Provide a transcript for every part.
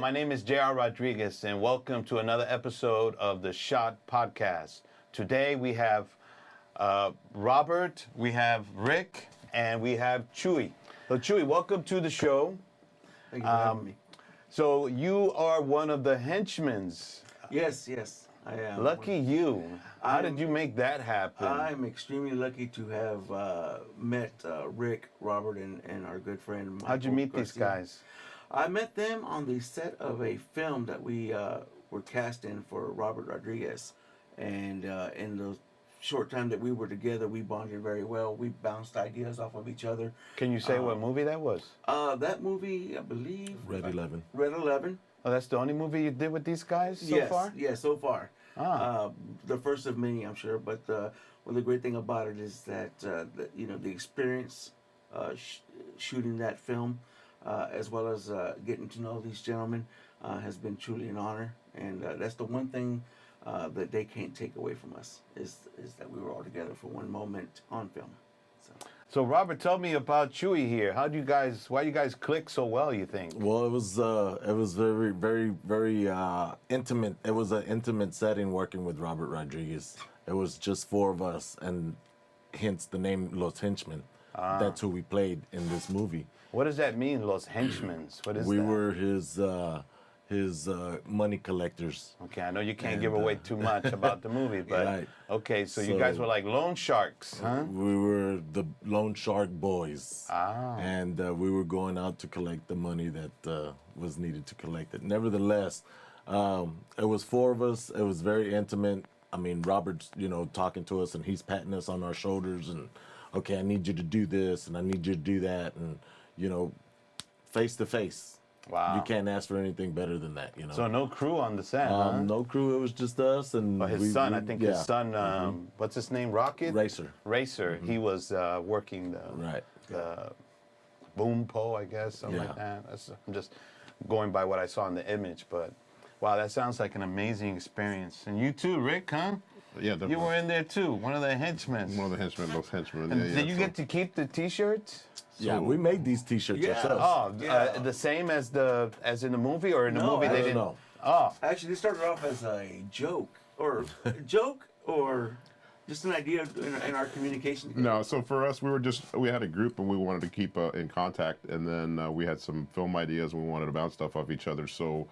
my name is J.R. Rodriguez, and welcome to another episode of the Shot Podcast. Today we have Robert, we have Rick, and we have Chewy. So, Chewy, welcome to the show. Thank you for having me. So, you are one of the henchmen. Yes, I am. Lucky you. How did you make that happen? I'm extremely lucky to have met Rick, Robert, and our good friend Michael. How'd you meet these Garcia. guys? I met them on the set of a film that we were cast in for Robert Rodriguez. And in the short time that we were together, we bonded very well. We bounced ideas off of each other. Can you say what movie that was? That movie, I believe... Red 11. Red 11. Oh, that's the only movie you did with these guys so far? Yes, so far. Ah. The first of many, I'm sure. But well, the great thing about it is that the experience shooting that film, as well as getting to know these gentlemen, has been truly an honor. And that's the one thing that they can't take away from us is that we were all together for one moment on film. So Robert, tell me about Chewy here. Why you guys click so well, you think? Well, it was very, very, very intimate. It was an intimate setting working with Robert Rodriguez. It was just four of us, and hence the name Los Henchmen. That's who we played in this movie. What does that mean, Los Henchmen? What is We that? were his money collectors. Okay, I know you can't give away too much about the movie, but Right. okay, so you guys were like loan sharks, huh? We were the loan shark boys. Ah. And we were going out to collect the money that was needed to collect it. Nevertheless, it was four of us. It was very intimate. I mean, Robert's, talking to us, and he's patting us on our shoulders, and, okay, I need you to do this, and I need you to do that, and, face to face. Wow. You can't ask for anything better than that, So no crew on the set, huh? No crew. It was just us and But his son, I think his son, what's his name, Rocket? Racer. Racer. He was working Right. the boom pole, I guess, something like Yeah. that. I'm just going by what I saw in the image, but wow, that sounds like an amazing experience. And you too, Rick, huh? Yeah, definitely. You were in there too, one of the henchmen. One of the henchmen, those henchmen. And yeah, did you get to keep the T-shirts? Yeah, we made these T-shirts Yeah. ourselves. Oh, the same as in the movie, or in the No, movie I they don't didn't? know. Oh, Actually, they started off as a joke, or just an idea in our communication together. No, so for us, we had a group and we wanted to keep in contact, and then we had some film ideas and we wanted to bounce stuff off each other. So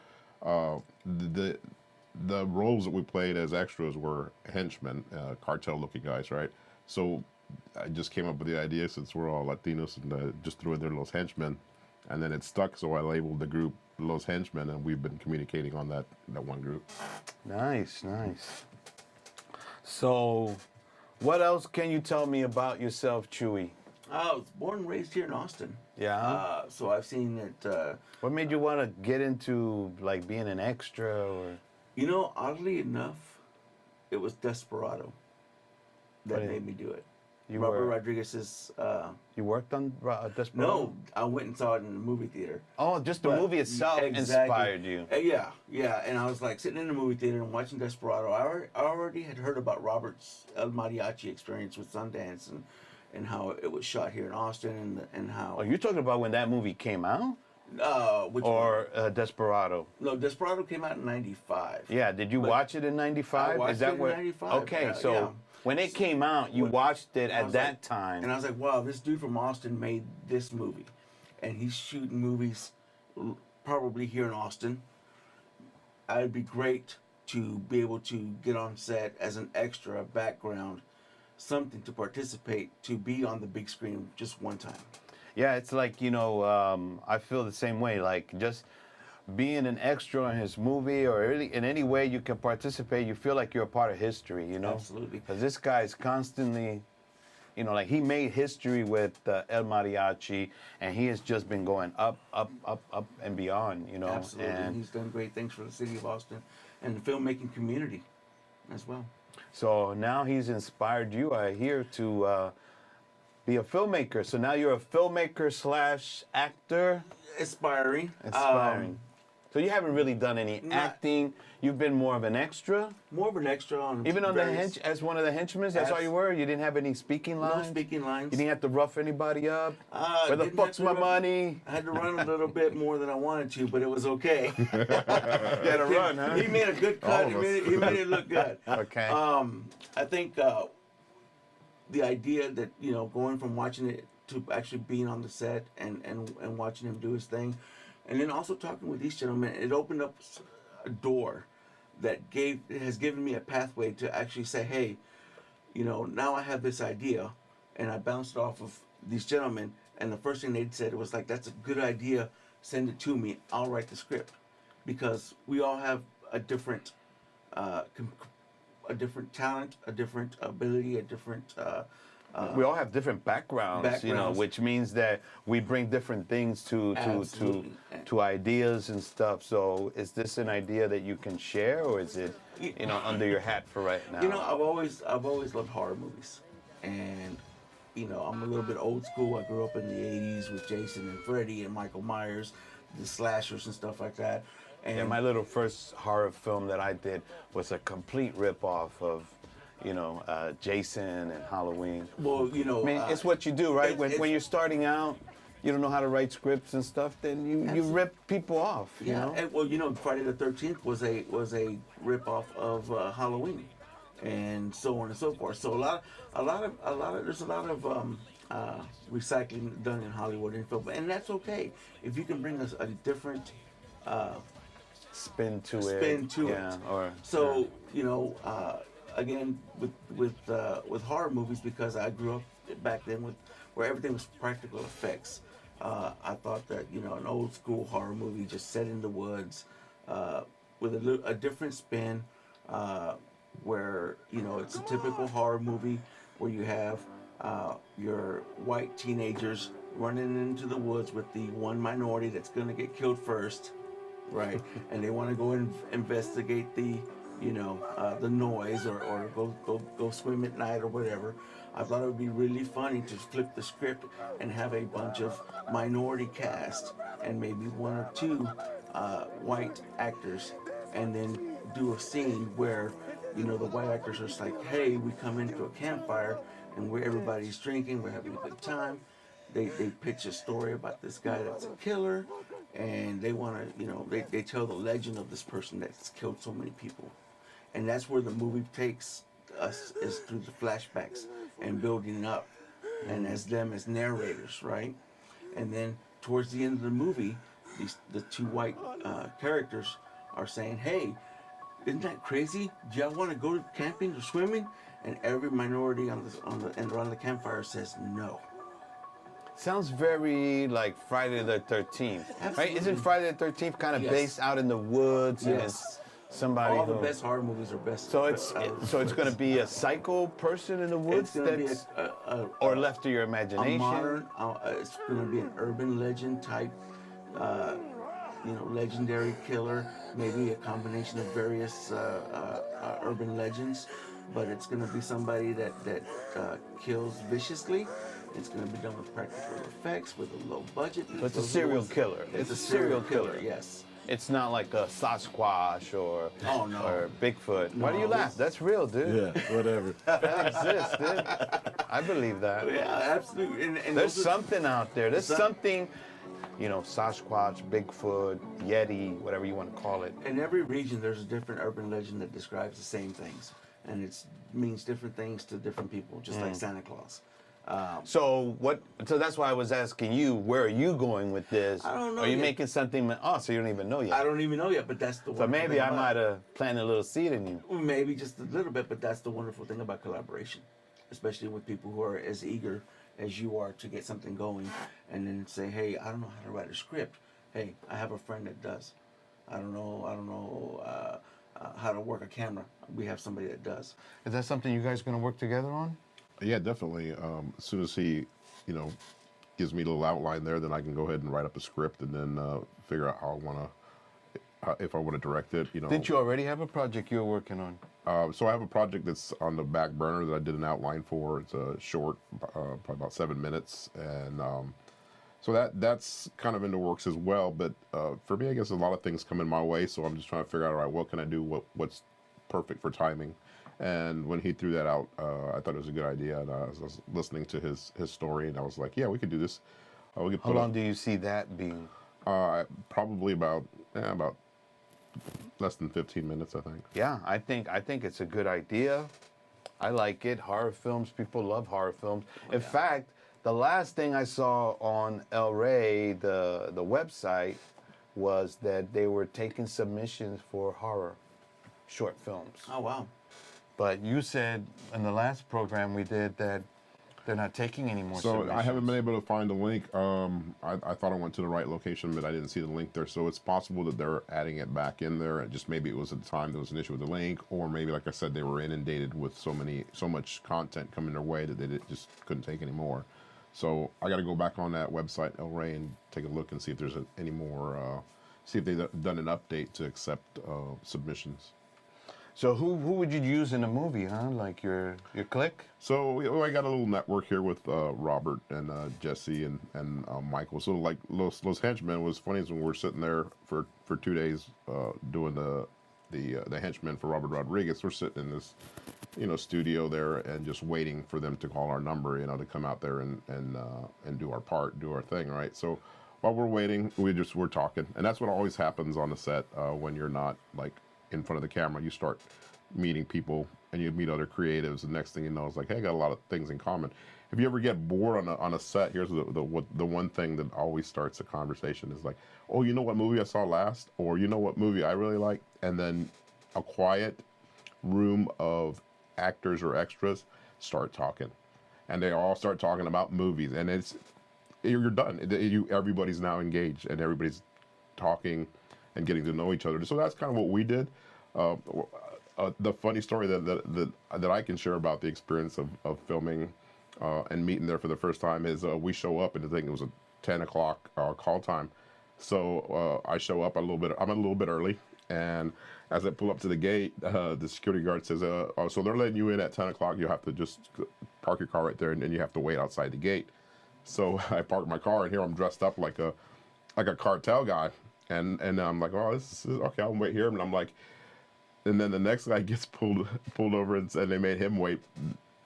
the roles that we played as extras were henchmen, cartel-looking guys, right? So I just came up with the idea, since we're all Latinos, and just threw in there Los Henchmen, and then it stuck. So I labeled the group Los Henchmen, and we've been communicating on that one group. nice. So, what else can you tell me about yourself, Chewy? I was born and raised here in Austin. Yeah. So I've seen it. What made you want to get into like being an extra, or? Oddly enough, it was Desperado that made me do it. Robert Rodriguez's. You worked on Desperado? No, I went and saw it in the movie theater. Oh, just the movie itself inspired you. Yeah, and I was like sitting in the movie theater and watching Desperado. I already had heard about Robert's El Mariachi experience with Sundance and how it was shot here in Austin and how. Oh, you're talking about when that movie came out? Which Or Desperado? No, Desperado came out in '95. Yeah, did you watch it in '95? I watched it in 95, Okay, yeah, so yeah. when it came out, you watched it at was that like- time. And I was like, wow, this dude from Austin made this movie. And he's shooting movies probably here in Austin. It'd be great to be able to get on set as an extra, a background, something to participate, to be on the big screen just one time. Yeah, it's like, I feel the same way. Like, just being an extra in his movie, or really in any way you can participate, you feel like you're a part of history, Absolutely. Because this guy is constantly, like he made history with El Mariachi, and he has just been going up, and beyond, Absolutely. And He's done great things for the city of Austin and the filmmaking community as well. so now he's inspired you, I hear, to be a filmmaker. So now you're a filmmaker / actor. Aspiring. Aspiring. So you haven't really done any acting. You've been more of an extra. More of an extra on Even on various, as one of the henchmen. That's all you were. You didn't have any speaking lines. no speaking lines. You didn't have to rough anybody up. Where the Didn't fuck's have my to money? I had to run a little bit more than I wanted to, but it was okay. You had to run, huh? He made a good cut. All of He made it look good. Okay. I think the idea that, you know, going from watching it to actually being on the set and watching him do his thing, and then also talking with these gentlemen, it opened up a door that has given me a pathway to actually say, hey, you know, now I have this idea, and I bounced off of these gentlemen, and the first thing they said was like, that's a good idea, send it to me, I'll write the script, because we all have a different talent, a different ability, a different we all have different backgrounds, you know, backgrounds. which means that we bring different things to Absolutely. ideas and stuff. So is this an idea that you can share, or is it, you know, under your hat for right now? You know, I've always loved horror movies, and you know, I'm a little bit old school. I grew up in the '80s with Jason and Freddy and Michael Myers, the slashers and stuff like that. And Yeah, my little first horror film that I did was a complete rip-off of, you know, Jason and Halloween. well, you know, I mean, it's what you do, right? it's- When you're starting out, you don't know how to write scripts and stuff, then you rip people off, you yeah. know? And, well, you know, Friday the 13th was a rip off of Halloween, and so on and so forth. So there's a lot of recycling done in Hollywood and film, and that's okay if you can bring us a different Spin to it. spin to yeah, it. Or, So you know, again with horror movies, because I grew up back then with where everything was practical effects. I thought that, you know, an old school horror movie just set in the woods with a different spin, where, you know, it's a typical horror movie where you have your white teenagers running into the woods with the one minority that's going to get killed first, right? And they want to go and investigate the, you know, the noise, or go swim at night or whatever. I thought it would be really funny to flip the script and have a bunch of minority cast and maybe one or two white actors, and then do a scene where, you know, the white actors are just like, hey, we come into a campfire and where everybody's drinking, we're having a good time. They pitch a story about this guy that's a killer, and they want to, you know, they tell the legend of this person that's killed so many people. And that's where the movie takes us, is through the flashbacks and building up, and as them as narrators, right? And then towards the end of the movie, the two white characters are saying, hey, isn't that crazy? Do y'all want to go camping or swimming? And every minority on the and around the campfire says no. Sounds very like Friday the 13th, right? Absolutely. Isn't Friday the 13th kind of Yes. based out in the woods? And Yes. it's somebody All the who- best horror movies are best. So it's going to be a psycho person in the woods It's going to be that's a or left to your a imagination. modern. It's going to be an urban legend type. You know, legendary killer. Maybe a combination of various urban legends, but it's going to be somebody that kills viciously. It's going to be done with practical effects, with a low budget. So it's a Those are the serial ones- killer. It's a serial killer. Yes. It's not like a Sasquatch or Oh, no. or Bigfoot. Why do you No, laugh? That's real, dude. Yeah, whatever. That exists, dude. I believe that. Yeah, absolutely. And There's those are- something out there. There's Some- something, you know, Sasquatch, Bigfoot, Yeti, whatever you want to call it. In every region, there's a different urban legend that describes the same things, and it means different things to different people, just like Santa Claus. So what? So that's why I was asking you, where are you going with this? I don't know Are you yet. making something? Oh, so you don't even know yet. I don't even know yet, but that's the. So maybe I might have planted a little seed in you. Maybe just a little bit, but that's the wonderful thing about collaboration, especially with people who are as eager as you are to get something going, and then say, "Hey, I don't know how to write a script. Hey, I have a friend that does. I don't know how to work a camera. We have somebody that does." Is that something you guys are going to work together on? Yeah, definitely. As soon as he, you know, gives me a little outline there, then I can go ahead and write up a script and then figure out how I want to, if I want to direct it. You know. Didn't you already have a project you were working on? So I have a project that's on the back burner that I did an outline for. It's a short, probably about 7 minutes, and So that's kind of in the works as well. But for me, I guess a lot of things come in my way, so I'm just trying to figure out, all right, what can I do? What's perfect for timing? And when he threw that out, I thought it was a good idea. And I was listening to his story, and I was like, yeah, we could do this. We could How put long do you see that being? probably about less than 15 minutes, I think. Yeah, I think it's a good idea. I like it. Horror films, people love horror films. In fact, the last thing I saw on El Rey, the website, was that they were taking submissions for horror short films. Oh wow. But you said in the last program we did that they're not taking any more So submissions. I haven't been able to find the link. I thought I went to the right location, but I didn't see the link there. So it's possible that they're adding it back in there. And just maybe it was at the time there was an issue with the link, or maybe, like I said, they were inundated with so much content coming their way that they just couldn't take any more. So I got to go back on that website, El Rey, and take a look and see if there's any more. See if they've done an update to accept submissions. So who would you use in a movie, huh? Like your clique? So I got a little network here with Robert and Jesse and Michael. So like Los Henchmen was funny is when we were sitting there for 2 days doing the Henchmen for Robert Rodriguez. We're sitting in this studio there and just waiting for them to call our number, to come out there and do our part, do our thing, right? So while we're waiting, we're talking, and that's what always happens on the set when you're not like in front of the camera. You start meeting people and you meet other creatives, and next thing you know, it's like, hey, I got a lot of things in common. If you ever get bored on a set, here's the one thing that always starts a conversation is like, oh, you know what movie I saw last, or you know what movie I really like, and then a quiet room of actors or extras start talking, and they all start talking about movies, and you're done. Everybody's now engaged, and everybody's talking and getting to know each other. So that's kind of what we did. The funny story that I can share about the experience of filming and meeting there for the first time is we show up, and I think it was a 10 o'clock call time. So I show up I'm a little bit early, and as I pull up to the gate, the security guard says, oh, so they're letting you in at 10 o'clock. You have to just park your car right there, and then you have to wait outside the gate. So I park my car, and here I'm dressed up like a cartel guy. And I'm like, oh, this is okay. I'll wait here. And I'm like, and then the next guy gets pulled over, and they made him wait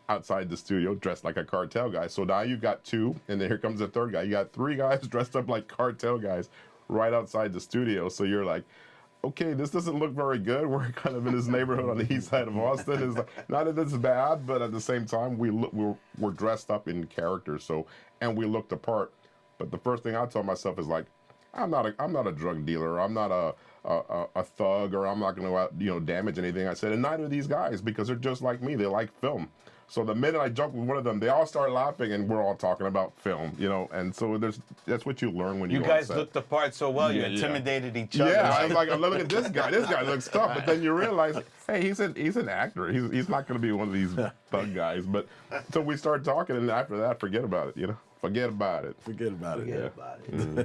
outside the studio dressed like a cartel guy. So now you've got two, and then here comes the third guy. You got three guys dressed up like cartel guys right outside the studio. So you're like, okay, this doesn't look very good. We're kind of in this neighborhood on the east side of Austin. It's like, not that this is bad, but at the same time, we're dressed up in character. So, and we looked apart. But the first thing I told myself is like, I'm not a drug dealer. I'm not a thug, or I'm not going to damage anything. I said, and neither are these guys, because they're just like me. They like film. So the minute I jumped with one of them, they all start laughing, and we're all talking about film, And so that's what you learn when you go on guys set. looked the part so well. You intimidated each other. Yeah, I was like, look at this guy. This guy looks tough. But then you realize, hey, he's an actor. He's not going to be one of these thug guys. But so we start talking, and after that, forget about it. Forget about it. Forget about it. Forget about it. Mm-hmm.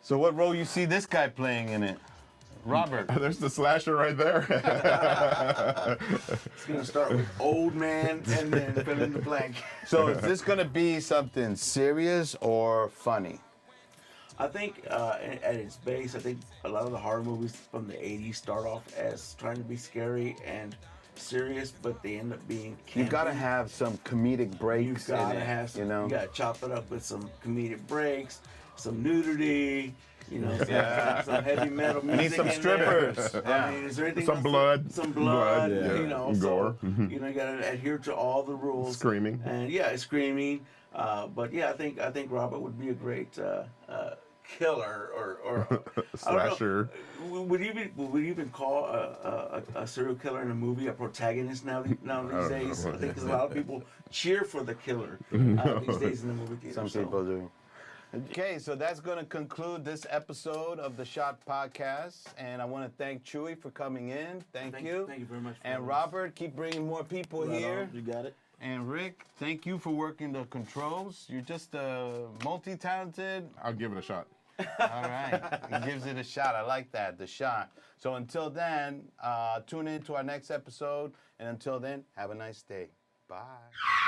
So what role you see this guy playing in it? Robert. There's the slasher right there. It's gonna start with old man and then fill in the blank. So is this going to be something serious or funny? I think at its base, I think a lot of the horror movies from the 80s start off as trying to be scary and serious, but they end up being campy. You got to have some comedic breaks. You've got to have some, you got to chop it up with some comedic breaks, some nudity, some heavy metal music. Need some in strippers. There. Yeah. I mean, is there anything Some else? blood. Some blood. Yeah. So, gore. you got to adhere to all the rules. Screaming. And screaming. But yeah, I think Robert would be a great killer or Slasher. Would we even call a serial killer in a movie a protagonist now these days? I think 'cause a lot of people cheer for the killer these days in the movie theater. Some people do. Okay, so that's going to conclude this episode of the Shot Podcast. And I want to thank Chewy for coming in. Thank you. Thank you very much. And Robert, keep bringing more people here. You got it. And Rick, thank you for working the controls. You're just multi-talented. I'll give it a shot. All right. He gives it a shot. I like that, the shot. So until then, tune in to our next episode. And until then, have a nice day. Bye.